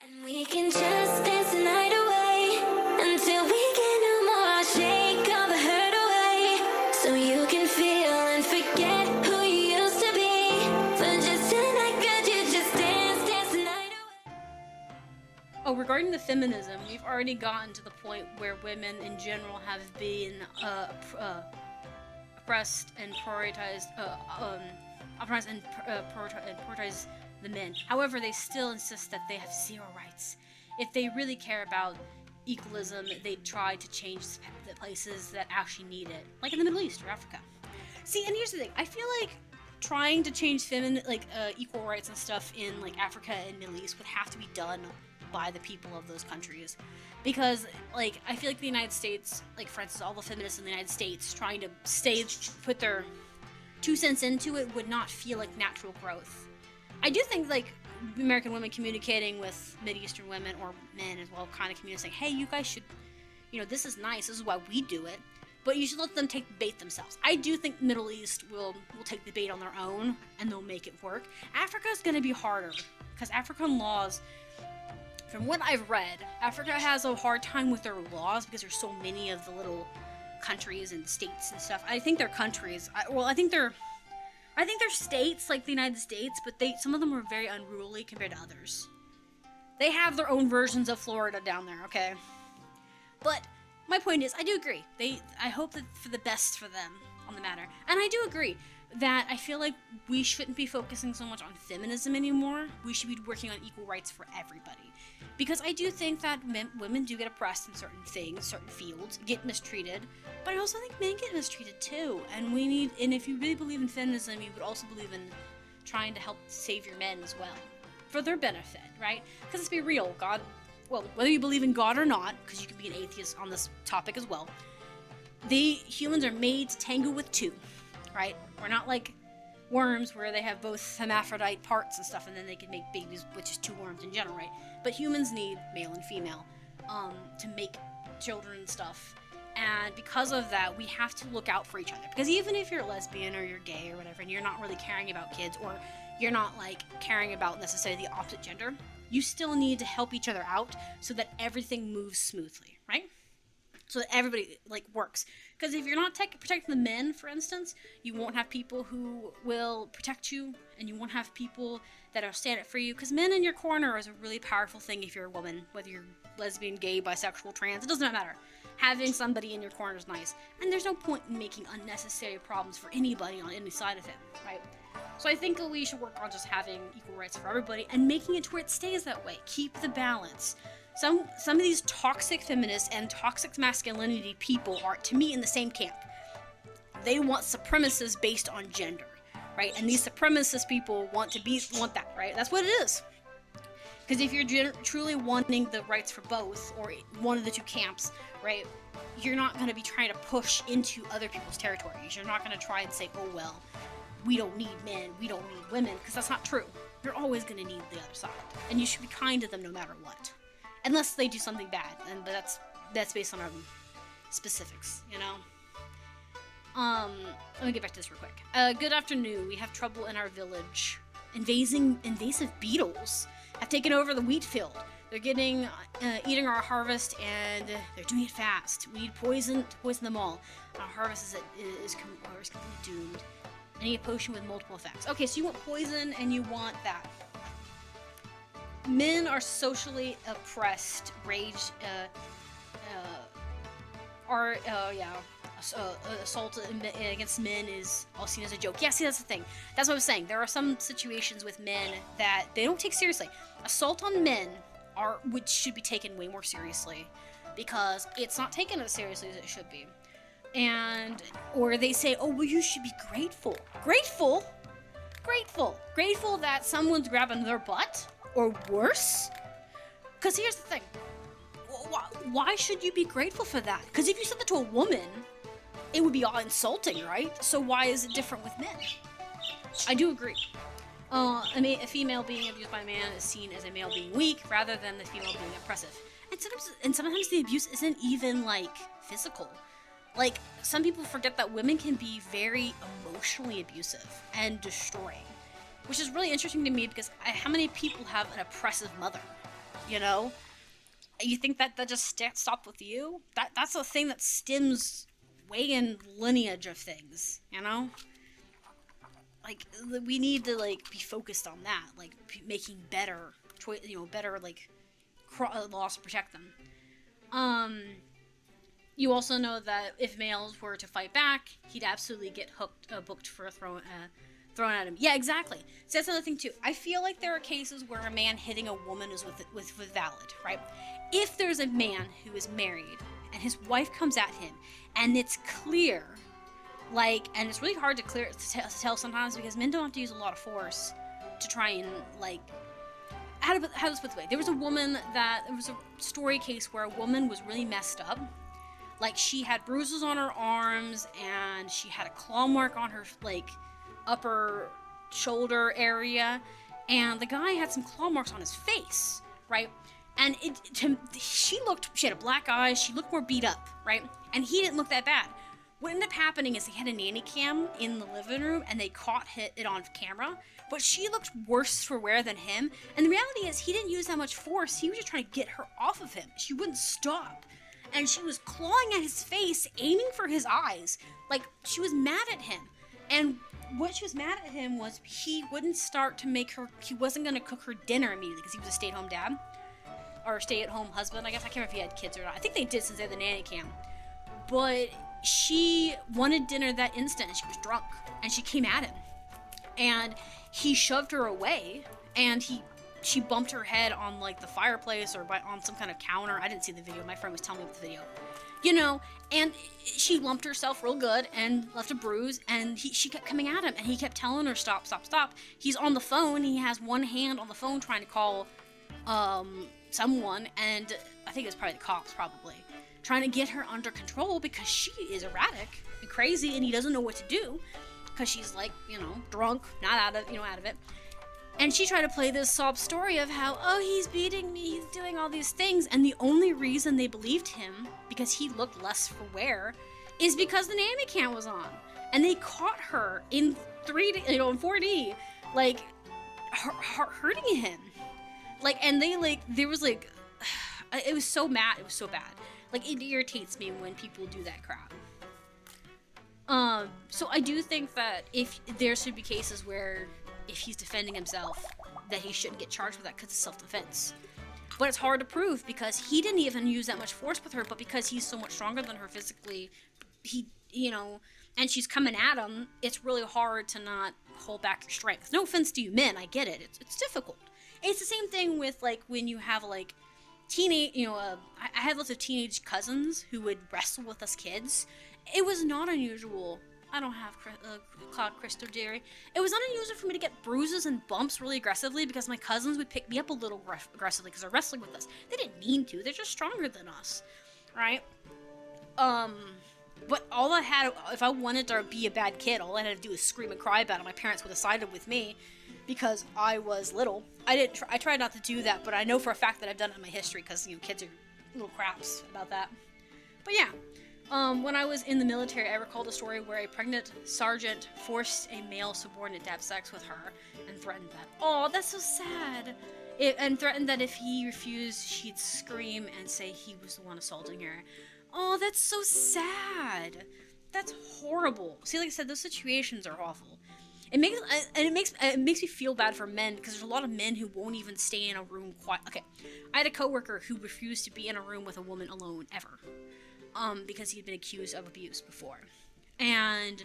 And we can just dance the night away until we get no more. Shake all the hurt away so you can feel and forget who you used to be. For just tonight, could you just dance the night away? Oh, regarding the feminism, we've already gotten to the point where women in general have been oppressed and prioritized, prioritized the men. However, they still insist that they have zero rights. If they really care about equalism, they try to change the places that actually need it, like in the Middle East or Africa. See, and here's the thing: I feel like trying to change equal rights and stuff in like Africa and Middle East would have to be done by the people of those countries, because like I feel like the United States, like for instance, all the feminists in the United States trying to put their 2 cents into it would not feel like natural growth. I do think like American women communicating with Mideastern women or men as well, kind of communicating, hey, you guys should, this is nice, this is why we do it, but you should let them take the bait themselves. I do think Middle East will take the bait on their own and they'll make it work. Africa's going to be harder because African laws, from what I've read, Africa has a hard time with their laws because there's so many of the little countries and states and stuff. I think they're countries. I think they're states like the United States, but some of them are very unruly compared to others. They have their own versions of Florida down there, okay? But my point is, I do agree. I hope that for the best for them on the matter. And I do agree that I feel like we shouldn't be focusing so much on feminism anymore. We should be working on equal rights for everybody. Because I do think that women do get oppressed in certain things, certain fields, get mistreated, but I also think men get mistreated too. And if you really believe in feminism, you would also believe in trying to help save your men as well, for their benefit, right? Because let's be real, whether you believe in God or not, because you can be an atheist on this topic as well, humans are made to tangle with two, right? We're not like worms where they have both hermaphrodite parts and stuff, and then they can make babies, which is two worms in general, right? But humans need male and female to make children and stuff. And because of that, we have to look out for each other. Because even if you're lesbian or you're gay or whatever, and you're not really caring about kids, or you're not like caring about necessarily the opposite gender, you still need to help each other out so that everything moves smoothly, right? So that everybody works. Because if you're not protecting the men, for instance, you won't have people who will protect you, and you won't have people that will stand up for you. Because men in your corner is a really powerful thing if you're a woman, whether you're lesbian, gay, bisexual, trans, it does not matter. Having somebody in your corner is nice. And there's no point in making unnecessary problems for anybody on any side of it, right? So I think we should work on just having equal rights for everybody and making it to where it stays that way. Keep the balance. Some of these toxic feminists and toxic masculinity people are, to me, in the same camp. They want supremacists based on gender, right? And these supremacist people want that, right? That's what it is. Because if you're truly wanting the rights for both, or one of the two camps, right, you're not going to be trying to push into other people's territories. You're not going to try and say, oh, well, we don't need men, we don't need women, because that's not true. You're always going to need the other side. And you should be kind to them no matter what. Unless they do something bad, but that's based on our specifics, Let me get back to this real quick. Good afternoon. We have trouble in our village. Invasive beetles have taken over the wheat field. They're eating our harvest, and they're doing it fast. We need poison to poison them all. Our harvest is completely doomed. I need a potion with multiple effects. Okay, so you want poison, and you want that. Men are socially oppressed. Assault against men is all seen as a joke. Yeah, see, that's the thing. That's what I was saying. There are some situations with men that they don't take seriously. Assault on men which should be taken way more seriously, because it's not taken as seriously as it should be. Or they say, oh, well, you should be grateful. Grateful that someone's grabbing their butt? Or worse? Because here's the thing. Why should you be grateful for that? Because if you said that to a woman, it would be all insulting, right? So why is it different with men? I do agree. A female being abused by a man is seen as a male being weak rather than the female being oppressive. And sometimes the abuse isn't even, physical. Some people forget that women can be very emotionally abusive and destroying. Which is really interesting to me because how many people have an oppressive mother? you know? You think that just stopped with you? That's a thing that stems way in lineage of things, you know? Like, we need to, like, be focused on that, like, making better better, like, laws to protect them. You also know that if males were to fight back, he'd absolutely get booked for thrown at him. Yeah, exactly. So that's another thing too. I feel like there are cases where a man hitting a woman is with valid, right? If there's a man who is married and his wife comes at him, and it's clear, like, and it's really hard to tell sometimes because men don't have to use a lot of force to try and, like, how this put the way. There was a story case where a woman was really messed up. Like, she had bruises on her arms, and she had a claw mark on her, like, upper shoulder area, and the guy had some claw marks on his face, right? And she had a black eye, she looked more beat up, right? And he didn't look that bad. What ended up happening is they had a nanny cam in the living room, and they caught it on camera, but she looked worse for wear than him, and the reality is he didn't use that much force, he was just trying to get her off of him. She wouldn't stop. And she was clawing at his face, aiming for his eyes. Like, she was mad at him. And what she was mad at him was he wouldn't start to he wasn't going to cook her dinner immediately because he was a stay-at-home dad. Or stay-at-home husband, I guess. I can't remember if he had kids or not. I think they did since they had the nanny cam. But she wanted dinner that instant, and she was drunk. And she came at him. And he shoved her away, and she bumped her head on, like, the fireplace or on some kind of counter. I didn't see the video. My friend was telling me about the video. You know, and she lumped herself real good and left a bruise, and she kept coming at him, and he kept telling her, stop, stop, stop. He's on the phone. He has one hand on the phone trying to call someone, and I think it was probably the cops, trying to get her under control because she is erratic and crazy, and he doesn't know what to do because she's, like, you know, drunk, not out of it. And she tried to play this sob story of how, oh, he's beating me, he's doing all these things. And the only reason they believed him, because he looked less for wear, is because the nanny cam was on. And they caught her in 3D, in 4D, like, hurting him. Like, and there was, like, it was so mad, it was so bad. Like, it irritates me when people do that crap. So I do think that if there should be cases where, if he's defending himself, that he shouldn't get charged with that because it's self-defense. But it's hard to prove because he didn't even use that much force with her, but because he's so much stronger than her physically, and she's coming at him, it's really hard to not hold back your strength. No offense to you men, I get it. It's difficult. It's the same thing with, like, when you have, like, I had lots of teenage cousins who would wrestle with us kids. It was not unusual. I don't have Cloud Crystal Dairy. It was not unusual for me to get bruises and bumps really aggressively because my cousins would pick me up a little aggressively because they're wrestling with us. They didn't mean to. They're just stronger than us, right? But all I had, if I wanted to be a bad kid, all I had to do was scream and cry about it. My parents would have sided with me because I was little. I tried not to do that, but I know for a fact that I've done it in my history because, kids are little craps about that. But yeah. When I was in the military, I recalled a story where a pregnant sergeant forced a male subordinate to have sex with her and threatened that. Oh, that's so sad. And threatened that if he refused, she'd scream and say he was the one assaulting her. Oh, that's so sad. That's horrible. See, like I said, those situations are awful. It makes me feel bad for men because there's a lot of men who won't even stay in a room quiet. Okay, I had a coworker who refused to be in a room with a woman alone ever. Because he'd been accused of abuse before. And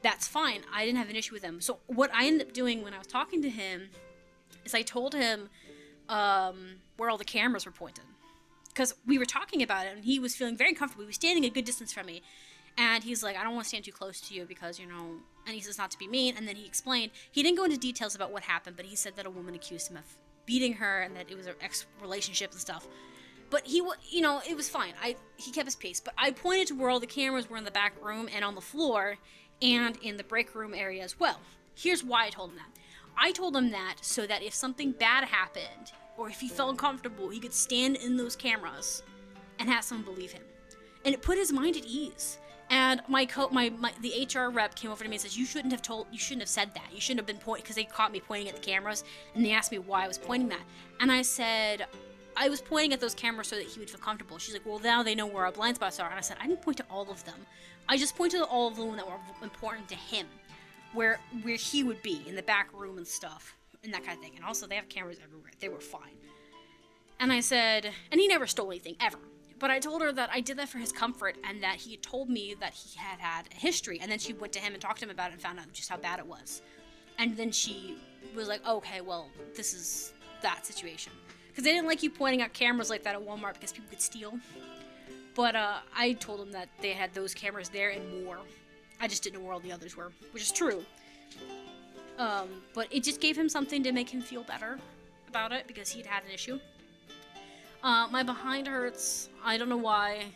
that's fine. I didn't have an issue with him. So what I ended up doing when I was talking to him is I told him where all the cameras were pointed. Because we were talking about it, and he was feeling very comfortable. He was standing a good distance from me. And he's like, I don't want to stand too close to you because, and he says not to be mean. And then he explained, he didn't go into details about what happened, but he said that a woman accused him of beating her and that it was an ex-relationship and stuff. But he, it was fine. He kept his pace. But I pointed to where all the cameras were in the back room and on the floor and in the break room area as well. Here's why I told him that. I told him that so that if something bad happened or if he felt uncomfortable, he could stand in those cameras and have someone believe him. And it put his mind at ease. And the HR rep came over to me and says, you shouldn't have said that. You shouldn't have been pointing, because they caught me pointing at the cameras and they asked me why I was pointing that. And I said, I was pointing at those cameras so that he would feel comfortable. She's like, well, now they know where our blind spots are. And I said, I didn't point to all of them. I just pointed to all of them that were important to him, where he would be, in the back room and stuff, and that kind of thing. And also, they have cameras everywhere. They were fine. And I said, and he never stole anything, ever. But I told her that I did that for his comfort, and that he had told me that he had a history. And then she went to him and talked to him about it and found out just how bad it was. And then she was like, okay, well, this is that situation. Because they didn't like you pointing out cameras like that at Walmart because people could steal. But I told him that they had those cameras there and more. I just didn't know where all the others were, which is true. But it just gave him something to make him feel better about it because he'd had an issue. My behind hurts. I don't know why,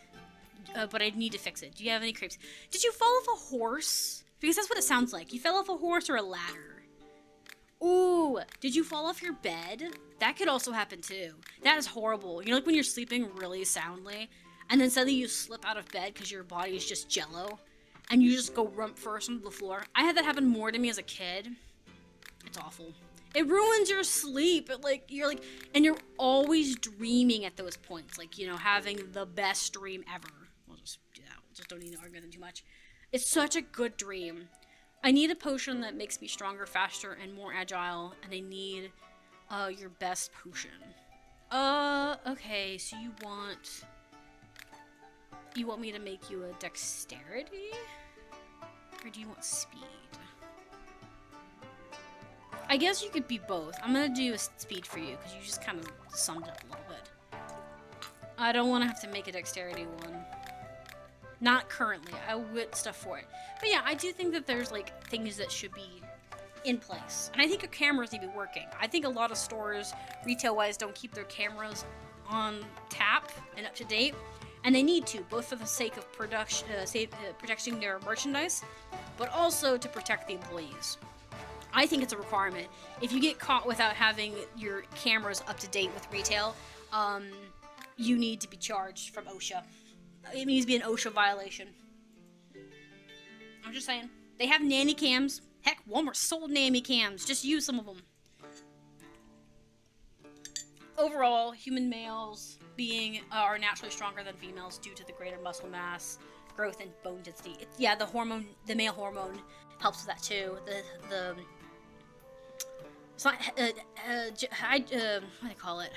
but I need to fix it. Do you have any creeps? Did you fall off a horse? Because that's what it sounds like. You fell off a horse or a ladder. Ooh, did you fall off your bed? That could also happen too. That is horrible. You know, like when you're sleeping really soundly, and then suddenly you slip out of bed because your body is just jello, and you just go rump first onto the floor. I had that happen more to me as a kid. It's awful. It ruins your sleep. And you're always dreaming at those points. Like, you know, having the best dream ever. We'll just do that. Just don't need to argue with them too much. It's such a good dream. I need a potion that makes me stronger, faster, and more agile. And I need, your best potion. Okay, so you want me to make you a dexterity? Or do you want speed? I guess you could be both. I'm gonna do a speed for you, because you just kind of summed it up a little bit. I don't want to have to make a dexterity one. Not currently. I would stuff for it. But yeah, I do think that there's, like, things that should be in place. And I think your cameras need to be working. I think a lot of stores, retail-wise, don't keep their cameras on tap and up to date. And they need to, both for the sake of protecting their merchandise, but also to protect the employees. I think it's a requirement. If you get caught without having your cameras up to date with retail, you need to be charged from OSHA. It needs to be an OSHA violation. I'm just saying. They have nanny cams. Heck, Walmart sold nanny cams. Just use some of them. Overall, human males are naturally stronger than females due to the greater muscle mass, growth, and bone density. The male hormone helps with that too. It's not, what do they call it?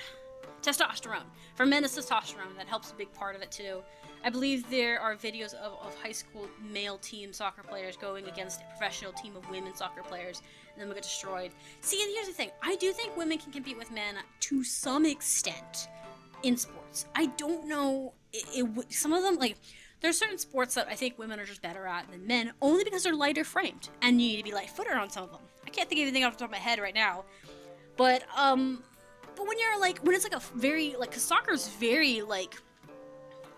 Testosterone. For men, it's testosterone. That helps a big part of it too. I believe there are videos of high school male team soccer players going against a professional team of women soccer players, and then we get destroyed. See, and here's the thing. I do think women can compete with men to some extent in sports. I don't know. Some of them, like, there's certain sports that I think women are just better at than men, only because they're lighter framed, and you need to be light-footed on some of them. I can't think of anything off the top of my head right now, but when you're like, when it's like a very, like, cause soccer's very, like,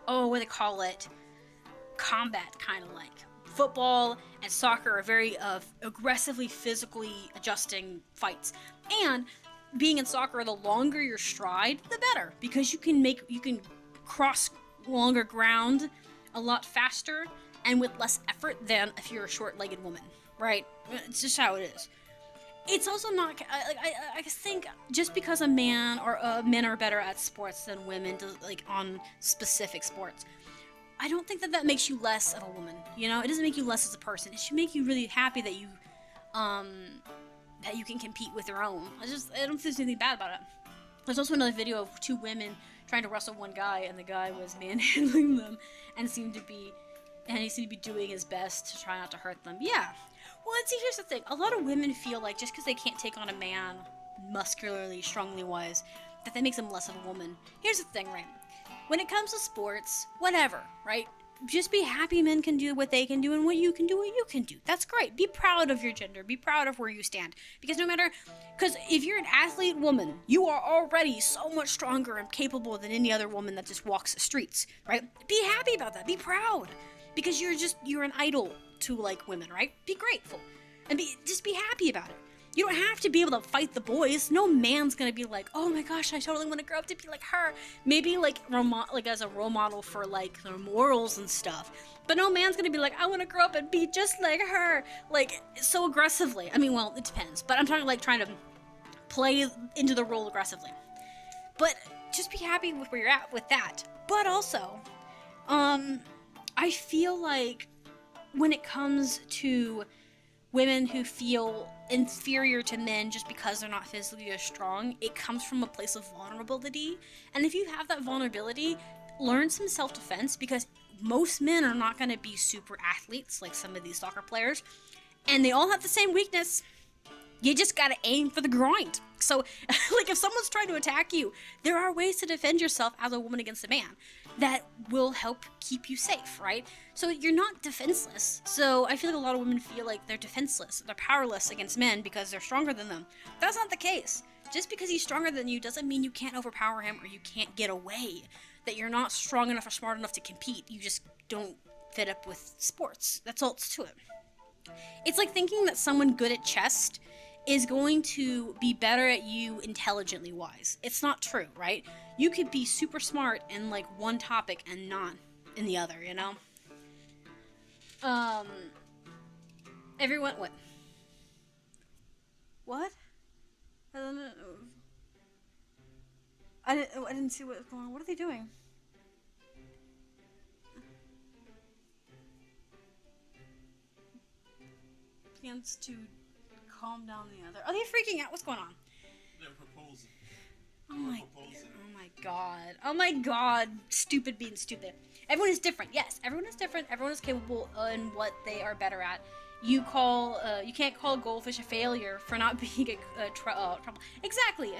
what do they call it? Combat, kind of like. Football and soccer are very aggressively, physically adjusting fights. And being in soccer, the longer your stride, the better, because you can cross longer ground a lot faster and with less effort than if you're a short-legged woman, right? It's just how it is. It's also not, I think just because a man or men are better at sports than women, like on specific sports, I don't think that makes you less of a woman. You know, it doesn't make you less as a person. It should make you really happy that you can compete with your own. I don't think there's anything bad about it. There's also another video of two women trying to wrestle one guy, and the guy was manhandling them, and he seemed to be doing his best to try not to hurt them. Yeah. Well, and see, here's the thing. A lot of women feel like just because they can't take on a man muscularly, strongly wise, that makes them less of a woman. Here's the thing, right? When it comes to sports, whatever, right? Just be happy men can do what they can do, and what you can do, what you can do. That's great. Be proud of your gender. Be proud of where you stand. Because if you're an athlete woman, you are already so much stronger and capable than any other woman that just walks the streets, right? Be happy about that. Be proud. Because you're an idol to, like, women, right? Be grateful. And just be happy about it. You don't have to be able to fight the boys. No man's gonna be like, oh my gosh, I totally want to grow up to be like her. Maybe like as a role model for like their morals and stuff. But no man's gonna be like, I want to grow up and be just like her, like so aggressively. I mean, well, it depends. But I'm talking like trying to play into the role aggressively. But just be happy with where you're at with that. But also, I feel like when it comes to women who feel inferior to men just because they're not physically as strong, it comes from a place of vulnerability. And if you have that vulnerability, learn some self-defense, because most men are not going to be super athletes like some of these soccer players, and they all have the same weakness. You just gotta aim for the groin. So, like, if someone's trying to attack you, there are ways to defend yourself as a woman against a man that will help keep you safe, right? So you're not defenseless. So I feel like a lot of women feel like they're defenseless, they're powerless against men because they're stronger than them. That's not the case. Just because he's stronger than you doesn't mean you can't overpower him or you can't get away. That you're not strong enough or smart enough to compete. You just don't fit up with sports. That's all it's to it. It's like thinking that someone good at chess is going to be better at you intelligently wise. It's not true, right? You could be super smart in like one topic and not in the other, you know? Everyone, what? What? I don't know. I didn't see what was going on. What are they doing? Plans to calm down the other. Are they freaking out? What's going on? They're proposing. Oh my god. Oh my god. Stupid being stupid. Everyone is different. Yes, everyone is different. Everyone is capable in what they are better at. You can't call a goldfish a failure for not being trouble. Exactly,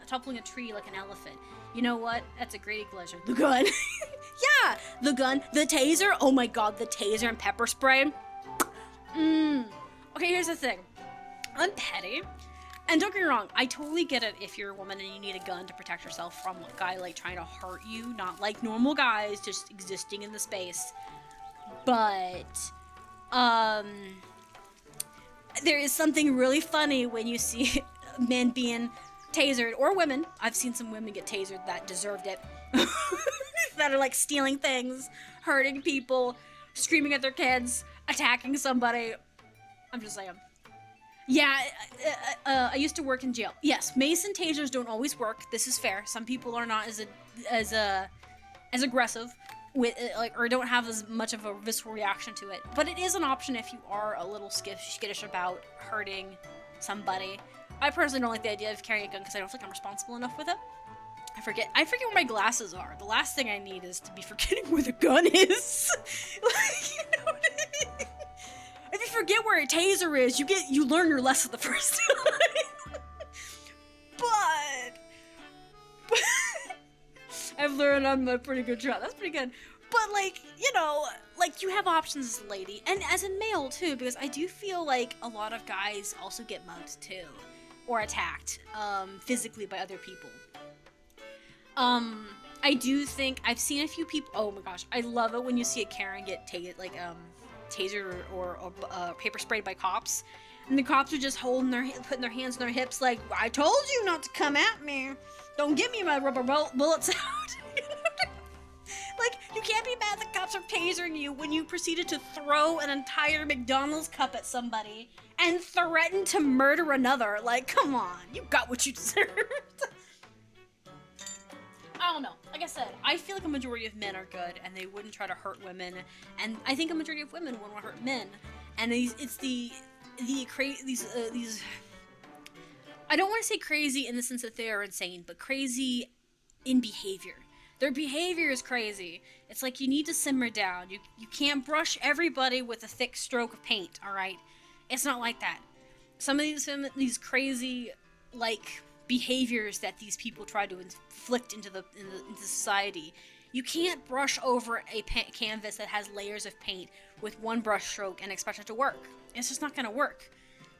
toppling a tree like an elephant. You know what? That's a great pleasure. The gun. Yeah, the gun, the taser. Oh my god, the taser and pepper spray. Okay, here's the thing. I'm petty. And don't get me wrong, I totally get it if you're a woman and you need a gun to protect yourself from a guy like trying to hurt you, not like normal guys just existing in the space. But there is something really funny when you see men being tasered, or women. I've seen some women get tasered that deserved it. That are like stealing things, hurting people, screaming at their kids, attacking somebody. I'm just saying. Yeah, I used to work in jail. Yes, mace and tasers don't always work. This is fair. Some people are not as aggressive with or don't have as much of a visceral reaction to it. But it is an option if you are a little skittish about hurting somebody. I personally don't like the idea of carrying a gun because I don't think I'm responsible enough with it. I forget where my glasses are. The last thing I need is to be forgetting where the gun is. Like, you know what I mean? If you forget where a taser is, you learn your lesson the first time. But I've learned I'm a pretty good shot. That's pretty good. But like, you know, like you have options as a lady and as a male too, because I do feel like a lot of guys also get mugged too, or attacked physically by other people. I do think I've seen a few people. Oh my gosh, I love it when you see a Karen get tasered or paper sprayed by cops, and the cops are just putting their hands on their hips like, I told you not to come at me. Don't give me my rubber bullets out. Like, you can't be mad that cops are tasering you when you proceeded to throw an entire McDonald's cup at somebody and threaten to murder another. Like, come on, you got what you deserved. I don't know. Like I said, I feel like a majority of men are good and they wouldn't try to hurt women, and I think a majority of women wouldn't want to hurt men. And it's these I don't want to say crazy in the sense that they are insane, but crazy in behavior. Their behavior is crazy. It's like you need to simmer down. You can't brush everybody with a thick stroke of paint, all right? It's not like that. Some of these crazy like behaviors that these people try to inflict into society. You can't brush over a canvas that has layers of paint with one brush stroke and expect it to work. It's just not going to work.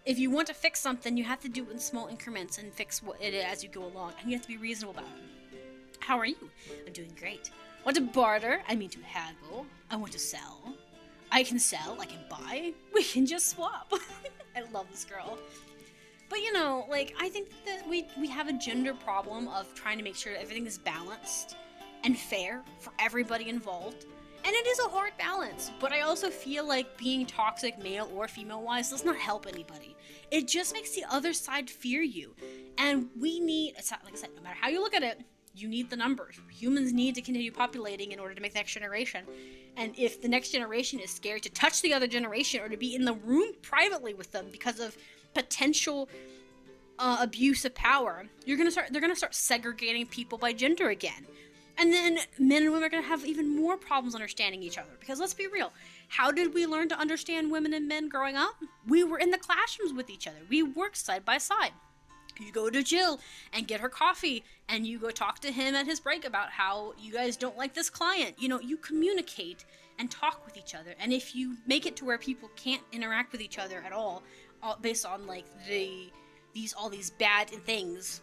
If you want to fix something, you have to do it in small increments and fix it as you go along, and you have to be reasonable about it. How are you? I'm doing great. Want to barter? I mean to haggle. I want to sell. I can sell. I can buy. We can just swap. I love this girl. But you know, like, I think that we have a gender problem of trying to make sure that everything is balanced and fair for everybody involved. And it is a hard balance, but I also feel like being toxic male or female wise does not help anybody. It just makes the other side fear you. And we need, like I said, no matter how you look at it, You need the numbers. Humans need to continue populating in order to make the next generation. And if the next generation is scared to touch the other generation or to be in the room privately with them because of potential abuse of power, they're gonna start segregating people by gender again. And then men and women are gonna have even more problems understanding each other. Because let's be real, how did we learn to understand women and men growing up? We were in the classrooms with each other. We worked side by side. You go to Jill and get her coffee, and you go talk to him at his break about how you guys don't like this client. You know, you communicate and talk with each other. And if you make it to where people can't interact with each other at all, based on like all these bad things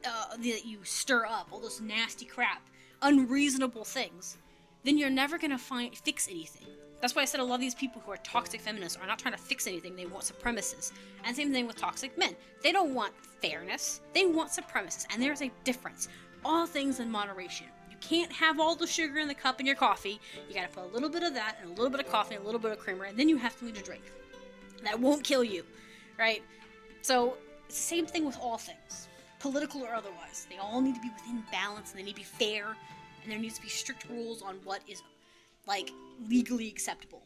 that you stir up, all this nasty crap, unreasonable things, then you're never gonna fix anything. That's why I said a lot of these people who are toxic feminists are not trying to fix anything. They want supremacists. And same thing with toxic men. They don't want fairness. They want supremacists. And there's a difference. All things in moderation. You can't have all the sugar in the cup in your coffee. You gotta put a little bit of that and a little bit of coffee and a little bit of creamer, and then you have something to drink. That won't kill you, right? So it's the same thing with all things, political or otherwise. They all need to be within balance, and they need to be fair, and there needs to be strict rules on what is like legally acceptable.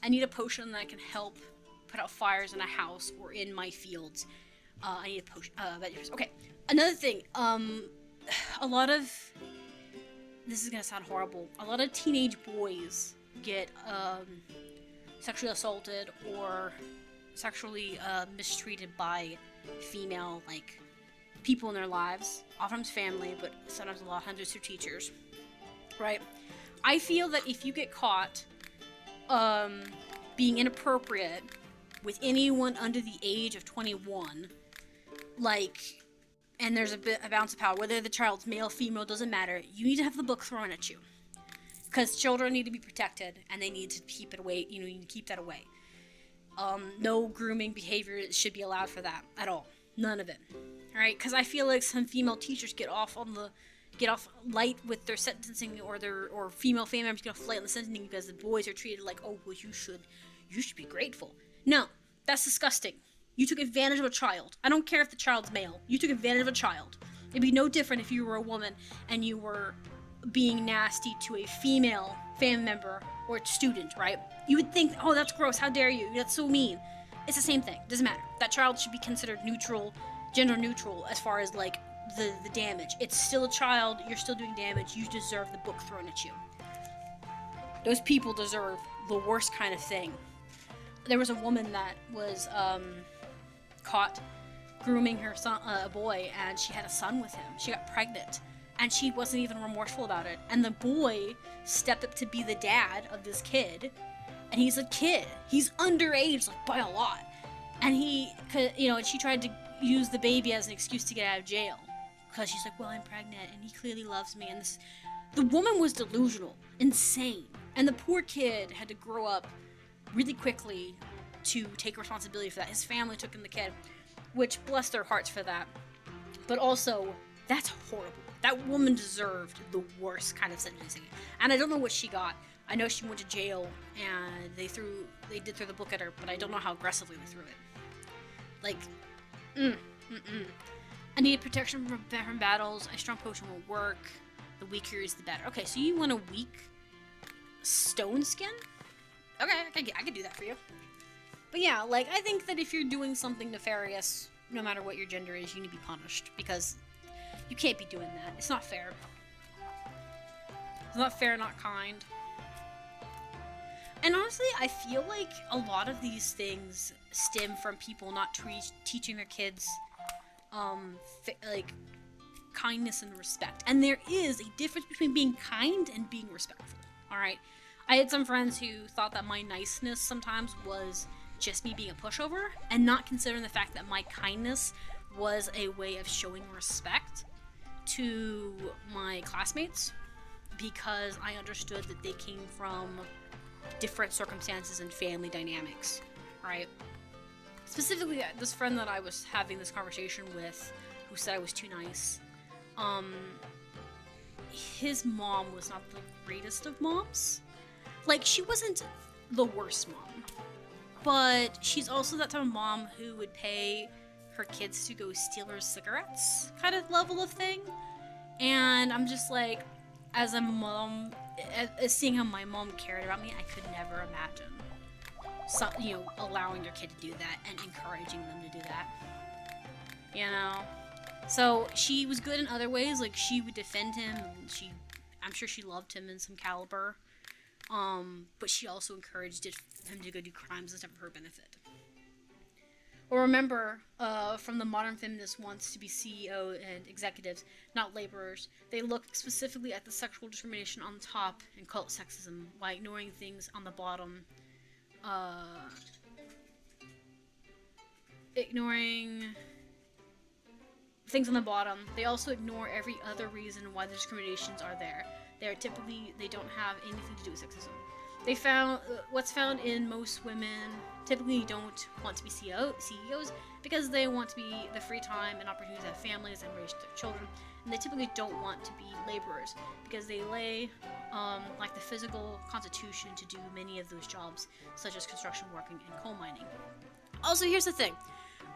I need a potion that can help put out fires in a house or in my fields. I need a potion. Okay, another thing. A lot of, this is gonna sound horrible, a lot of teenage boys get sexually assaulted or sexually mistreated by female people in their lives, oftentimes family, but sometimes a lot hundreds of teachers, right? I feel that if you get caught being inappropriate with anyone under the age of 21, and there's a balance of power, whether the child's male, female, doesn't matter, you need to have the book thrown at you. Because children need to be protected, and they need to keep it away, you need to keep that away. No grooming behavior should be allowed for that at all. None of it. Alright? Because I feel like some female teachers get off light with their sentencing, or female family members get off light on the sentencing because the boys are treated like, oh, well, you should be grateful. No, that's disgusting. You took advantage of a child. I don't care if the child's male. You took advantage of a child. It'd be no different if you were a woman and you were being nasty to a female family member or student, right? You would think, oh, that's gross, how dare you, that's so mean. It's the same thing, doesn't matter. That child should be considered neutral, gender neutral, as far as the damage. It's still a child, you're still doing damage, you deserve the book thrown at you. Those people deserve the worst kind of thing. There was a woman that was caught grooming her son, a boy, and she had a son with him. She got pregnant. And she wasn't even remorseful about it. And the boy stepped up to be the dad of this kid. And he's a kid. He's underage, by a lot. And she tried to use the baby as an excuse to get out of jail. Because she's like, well, I'm pregnant, and he clearly loves me. And the woman was delusional. Insane. And the poor kid had to grow up really quickly to take responsibility for that. His family took him the kid. Which, bless their hearts for that. But also, that's horrible. That woman deserved the worst kind of sentencing. And I don't know what she got. I know she went to jail, and they did throw the book at her, but I don't know how aggressively they threw it. I need protection from battles. A strong potion will work. The weaker is the better. Okay, so you want a weak stone skin? Okay, I can do that for you. But yeah, I think that if you're doing something nefarious, no matter what your gender is, you need to be punished, because you can't be doing that. It's not fair. It's not fair, not kind. And honestly, I feel like a lot of these things stem from people not teaching their kids, kindness and respect. And there is a difference between being kind and being respectful. Alright? I had some friends who thought that my niceness sometimes was just me being a pushover, and not considering the fact that my kindness was a way of showing respect to my classmates, because I understood that they came from different circumstances and family dynamics, right? Specifically, this friend that I was having this conversation with, who said I was too nice, his mom was not the greatest of moms. She wasn't the worst mom, but she's also that type of mom who would pay her kids to go steal her cigarettes kind of level of thing. And I'm just like, as a mom, seeing how my mom cared about me, I could never imagine allowing your kid to do that and encouraging them to do that. So she was good in other ways, like she would defend him, and I'm sure she loved him in some caliber, but she also encouraged him to go do crimes and stuff for her benefit. Or remember, from the modern feminist wants to be CEO and executives, not laborers. They look specifically at the sexual discrimination on the top and call it sexism, while ignoring things on the bottom. Ignoring things on the bottom. They also ignore every other reason why the discriminations are there. They don't have anything to do with sexism. They found what's found in most women typically don't want to be CEOs because they want to be the free time and opportunities to have families and raise their children, and they typically don't want to be laborers because they lay like the physical constitution to do many of those jobs, such as construction working and coal mining. Also, here's the thing: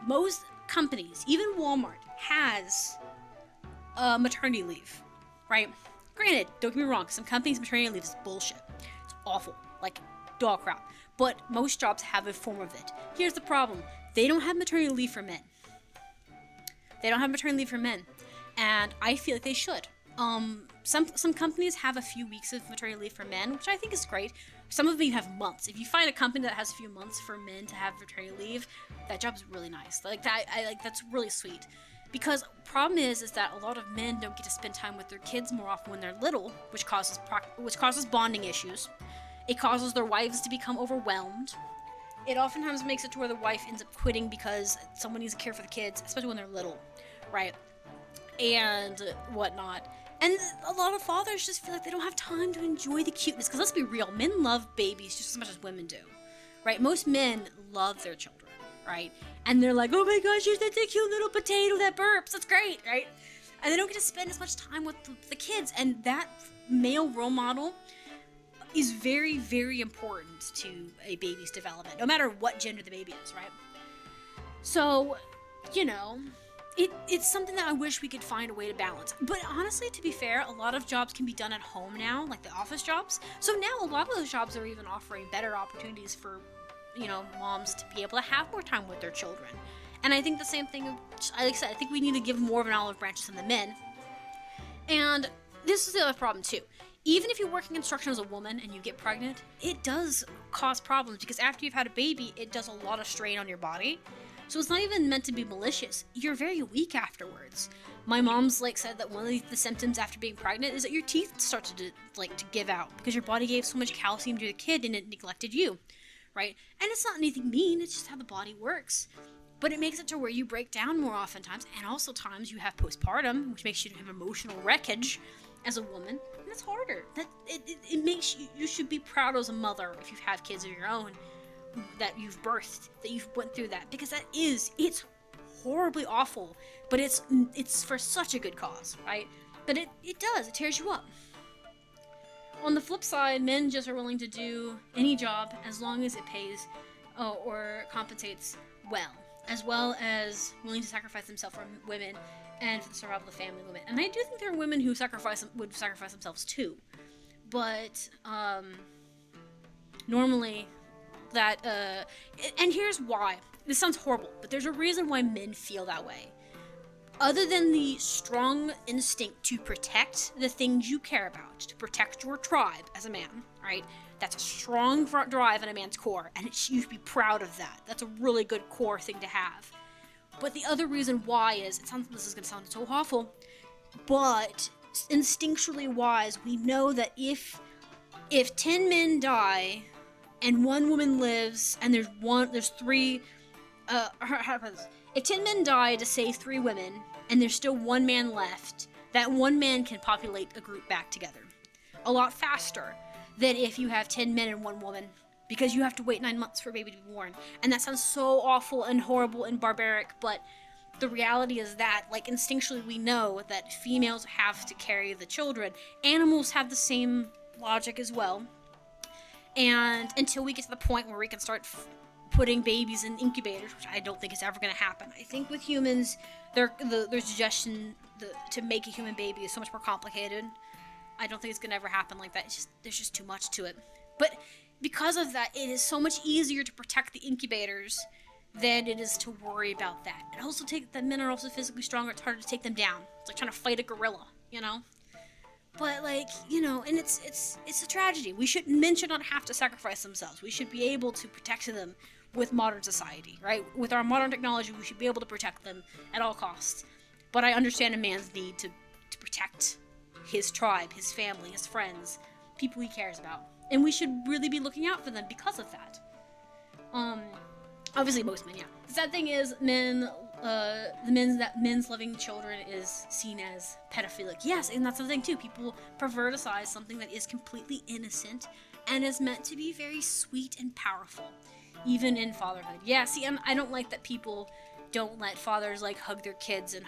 most companies, even Walmart, has maternity leave, right? Granted, don't get me wrong, some companies' maternity leave is bullshit. It's awful, like dog crap. But most jobs have a form of it. Here's the problem: they don't have maternity leave for men. And I feel like they should. Some companies have a few weeks of maternity leave for men, which I think is great. Some of them even have months. If you find a company that has a few months for men to have maternity leave, that job's really nice. Like that, that's really sweet. Because problem is that a lot of men don't get to spend time with their kids more often when they're little, which causes bonding issues. It causes their wives to become overwhelmed. It oftentimes makes it to where the wife ends up quitting because someone needs to care for the kids, especially when they're little, right? And whatnot. And a lot of fathers just feel like they don't have time to enjoy the cuteness. Because let's be real, men love babies just as much as women do, right? Most men love their children, right? And they're like, oh my gosh, you're such a cute little potato that burps. That's great, right? And they don't get to spend as much time with the kids. And that male role model is very, very important to a baby's development, no matter what gender the baby is, right? So, it's something that I wish we could find a way to balance. But honestly, to be fair, a lot of jobs can be done at home now, like the office jobs. So now a lot of those jobs are even offering better opportunities for, moms to be able to have more time with their children. And I think the same thing, like I said, I think we need to give more of an olive branch to the men. And this is the other problem too. Even if you work in construction as a woman and you get pregnant, it does cause problems because after you've had a baby, it does a lot of strain on your body. So it's not even meant to be malicious. You're very weak afterwards. My mom's said that one of the symptoms after being pregnant is that your teeth start to give out because your body gave so much calcium to the kid and it neglected you, right? And it's not anything mean, it's just how the body works. But it makes it to where you break down more oftentimes, and also times you have postpartum, which makes you have emotional wreckage as a woman, and it's harder. It makes you should be proud as a mother if you have kids of your own that you've birthed, that you've went through that, because it's horribly awful, but it's for such a good cause, right? But it tears you up. On the flip side, men just are willing to do any job as long as it pays or compensates well as willing to sacrifice themselves for women and for the survival of the family women. And I do think there are women who would sacrifice themselves too. But normally that and here's why. This sounds horrible, but there's a reason why men feel that way. Other than the strong instinct to protect the things you care about, to protect your tribe as a man, right? That's a strong drive in a man's core, and you should be proud of that. That's a really good core thing to have. But the other reason why is, this is going to sound so awful, but instinctually wise, we know that if 10 men die and one woman lives, and there's three, if 10 men die to save 3 women, and there's still 1 man left, that 1 man can populate a group back together a lot faster than if you have 10 men and 1 woman, because you have to wait 9 months for a baby to be born. And that sounds so awful and horrible and barbaric, but the reality is that, instinctually we know that females have to carry the children. Animals have the same logic as well. And until we get to the point where we can start putting babies in incubators, which I don't think is ever going to happen. I think with humans, their suggestion to make a human baby is so much more complicated. I don't think it's going to ever happen like that. There's just too much to it. But because of that, it is so much easier to protect the incubators than it is to worry about that. And also that men are also physically stronger. It's harder to take them down. It's like trying to fight a gorilla, you know? But like, you know, and it's a tragedy. Men should not have to sacrifice themselves. We should be able to protect them with modern society, right? With our modern technology, we should be able to protect them at all costs. But I understand a man's need to protect his tribe, his family, his friends, people he cares about. And we should really be looking out for them because of that. Obviously most men, yeah. The sad thing is, men's loving children is seen as pedophilic. Yes, and that's the thing too. People perverticize something that is completely innocent and is meant to be very sweet and powerful, even in fatherhood. Yeah, see, I don't like that people don't let fathers like hug their kids and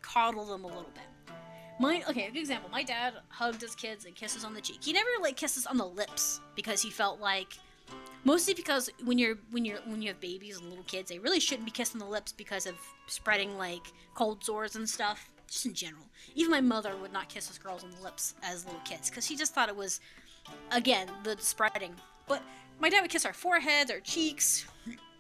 coddle them a little bit. A good example. My dad hugged his kids and kisses on the cheek. He never like kisses on the lips because he felt like, mostly because when you have babies and little kids, they really shouldn't be kissed on the lips because of spreading like cold sores and stuff. Just in general. Even my mother would not kiss us girls on the lips as little kids because she just thought it was, again, the spreading. But my dad would kiss our foreheads, our cheeks,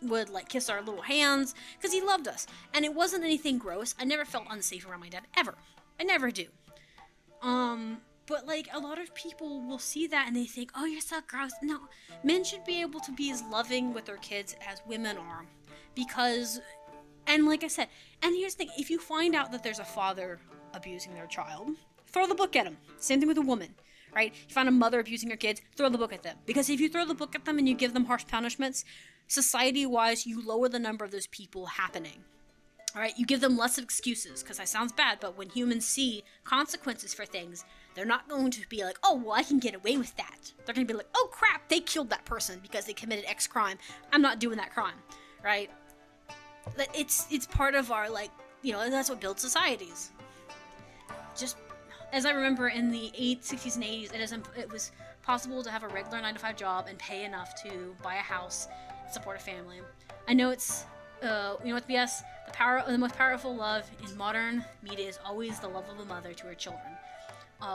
would like kiss our little hands because he loved us, and it wasn't anything gross. I never felt unsafe around my dad ever. I never do. But like a lot of people will see that and they think, oh, you're so gross. No, men should be able to be as loving with their kids as women are, because, and like I said, and here's the thing, if you find out that there's a father abusing their child, throw the book at him. Same thing with a woman, right? You find a mother abusing her kids, throw the book at them, because if you throw the book at them and you give them harsh punishments, society-wise, you lower the number of those people happening. All right, you give them less of excuses, because that sounds bad, but when humans see consequences for things, they're not going to be like, oh, well, I can get away with that. They're going to be like, oh, crap, they killed that person because they committed X crime. I'm not doing that crime, right? It's part of our, like, you know, that's what builds societies. Just, as I remember in the 60s and 80s, it was possible to have a regular 9-to-5 job and pay enough to buy a house and support a family. I know it's, you know what, BS? The most powerful love in modern media is always the love of a mother to her children.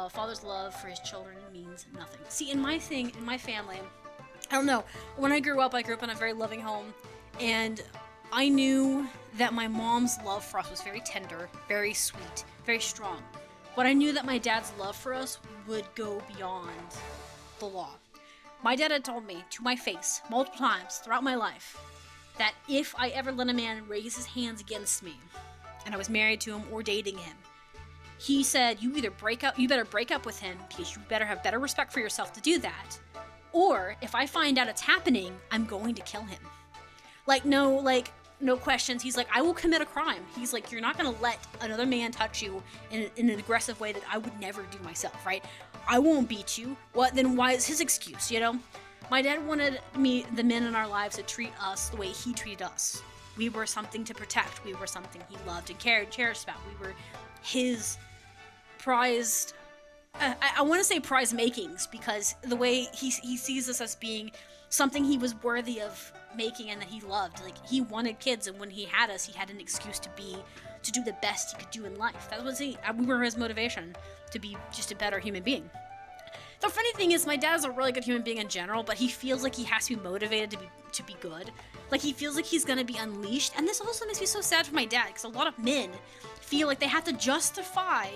Father's love for his children means nothing. See, in my family, I don't know. When I grew up in a very loving home, and I knew that my mom's love for us was very tender, very sweet, very strong. But I knew that my dad's love for us would go beyond the law. My dad had told me to my face multiple times throughout my life that if I ever let a man raise his hands against me, and I was married to him or dating him, he said, you better break up with him because you better have better respect for yourself to do that. Or if I find out it's happening, I'm going to kill him. No questions. He's like, I will commit a crime. He's like, you're not going to let another man touch you in an aggressive way that I would never do myself, right? I won't beat you. What? Then why is his excuse, you know? My dad wanted the men in our lives to treat us the way he treated us. We were something to protect. We were something he loved and cherished about. We were his prized, I want to say prize makings, because the way he sees us as being something he was worthy of making and that he loved. Like, he wanted kids, and when he had us, he had an excuse to do the best he could do in life. That was we were his motivation to be just a better human being. The funny thing is, my dad's a really good human being in general, but he feels like he has to be motivated to be good. Like, he feels like he's gonna be unleashed, and this also makes me so sad for my dad, because a lot of men feel like they have to justify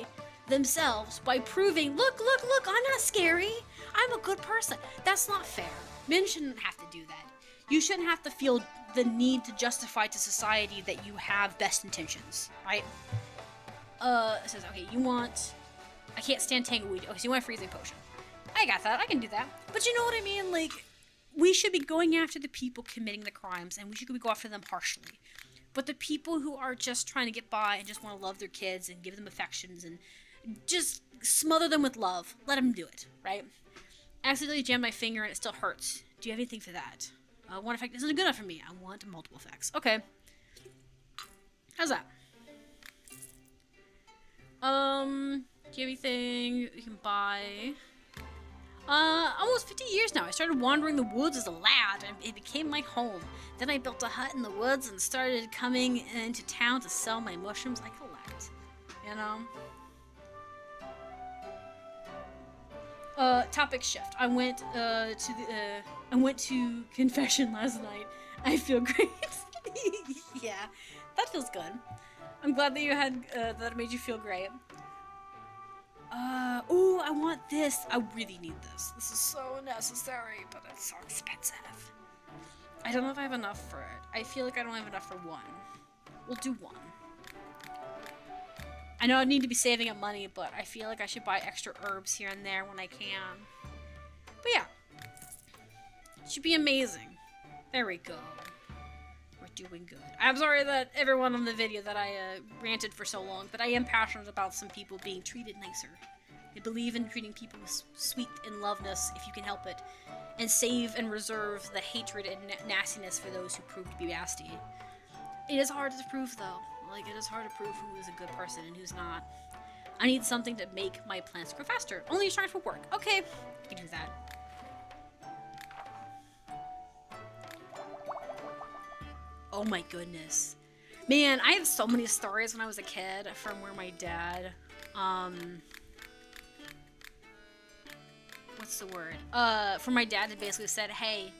themselves by proving, look, I'm not scary, I'm a good person. That's not fair. Men shouldn't have to do that. You shouldn't have to feel the need to justify to society that you have best intentions, right? It says, okay, I can't stand tangleweed. Okay, so you want a freezing potion. I got that, I can do that. But you know what I mean? Like, we should be going after the people committing the crimes, and we should go after them harshly. But the people who are just trying to get by and just want to love their kids and give them affections and just smother them with love, let them do it, right? I accidentally jammed my finger and it still hurts. Do you have anything for that? One effect isn't good enough for me. I want multiple effects. Okay. How's that? Do you have anything you can buy? Almost 50 years now. I started wandering the woods as a lad, and it became my home. Then I built a hut in the woods and started coming into town to sell my mushrooms I collect. You know? Topic shift. I went to confession last night. I feel great. Yeah, that feels good. I'm glad that you had, that it made you feel great. Ooh, I want this. I really need this. This is so necessary, but it's so expensive. I don't know if I have enough for it. I feel like I don't have enough for one. We'll do one. I know I need to be saving up money, but I feel like I should buy extra herbs here and there when I can. But yeah. It should be amazing. There we go. We're doing good. I'm sorry that everyone on the video that I ranted for so long, but I am passionate about some people being treated nicer. I believe in treating people with sweet and loveness if you can help it, and save and reserve the hatred and nastiness for those who prove to be nasty. It is hard to prove, though. Like, it is hard to prove who is a good person and who's not. I need something to make my plants grow faster. Only charge for work. Okay, I can do that. Oh my goodness. Man, I have so many stories when I was a kid from where my dad, what's the word? For my dad to basically said, hey,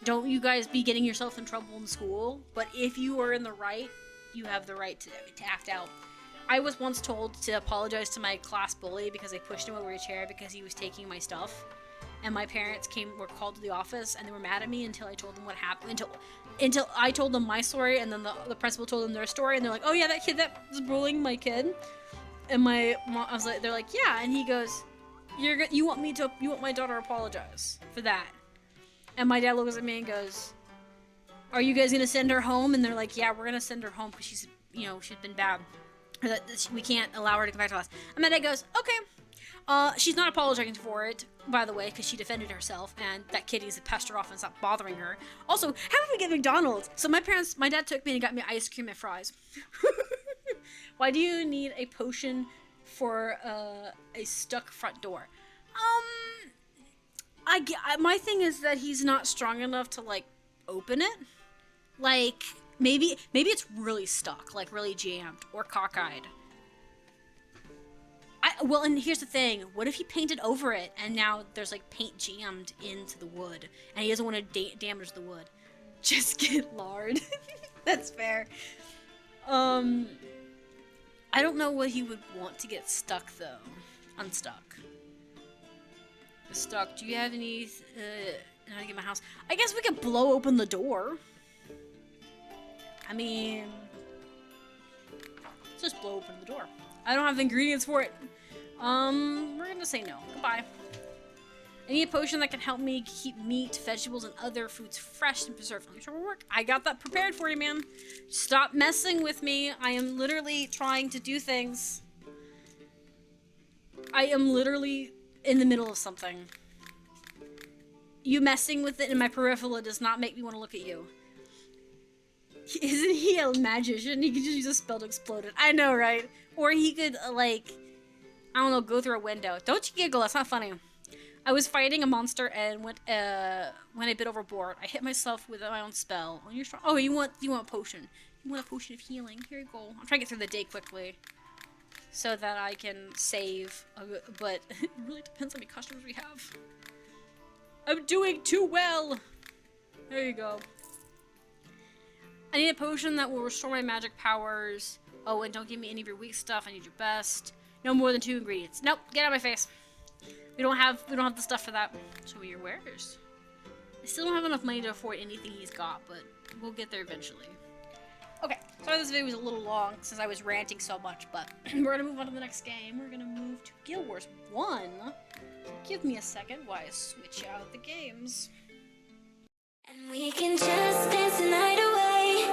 don't you guys be getting yourself in trouble in school, but if you are in the right, you have the right to act out. I was once told to apologize to my class bully because I pushed him over a chair because he was taking my stuff. And my parents were called to the office, and they were mad at me until I told them what happened. Until I told them my story, and then the principal told them their story, and they're like, "Oh yeah, that kid that was bullying my kid." And my mom, they're like, "Yeah," and he goes, "You want my daughter to apologize for that?" And my dad looks at me and goes, "Are you guys gonna send her home?" And they're like, "Yeah, we're gonna send her home because she's been bad. Or that we can't allow her to come back to us." And my dad goes, "Okay." She's not apologizing for it, by the way, because she defended herself, and that kid needs to pest her off and stop bothering her. Also, how did we get McDonald's? So my dad took me and got me ice cream and fries. Why do you need a potion for a stuck front door? My thing is that he's not strong enough to, like, open it. Like, maybe it's really stuck, like, really jammed, or cockeyed. Well, and here's the thing. What if he painted over it, and now there's, like, paint jammed into the wood, and he doesn't want to damage the wood? Just get lard. That's fair. I don't know what he would want to get stuck, though. Unstuck. Stuck. Do you have any, how to get my house? I guess we could blow open the door. I mean, let's just blow open the door. I don't have the ingredients for it. We're gonna say no. Goodbye. I need a potion that can help me keep meat, vegetables, and other foods fresh and preserved. Let me try to work. I got that prepared for you, man. Stop messing with me. I am literally trying to do things. I am literally in the middle of something. You messing with it in my peripheral does not make me want to look at you. Isn't he a magician? He could just use a spell to explode it. I know, right? Or he could, like, I don't know, go through a window. Don't you giggle, that's not funny. I was fighting a monster and went a bit overboard. I hit myself with my own spell. When you're strong. Oh, you want a potion. You want a potion of healing. Here you go. I'm trying to get through the day quickly so that I can save, but it really depends on how many customers we have. I'm doing too well. There you go. I need a potion that will restore my magic powers. Oh, and don't give me any of your weak stuff. I need your best. No more than 2 ingredients. Nope, get out of my face. We don't have the stuff for that. Show me your wares. I still don't have enough money to afford anything he's got, but we'll get there eventually. Okay, sorry this video was a little long since I was ranting so much, but we're gonna move on to the next game. We're gonna move to Guild Wars 1. Give me a second while I switch out the games. And we can just dance the night away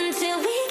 until we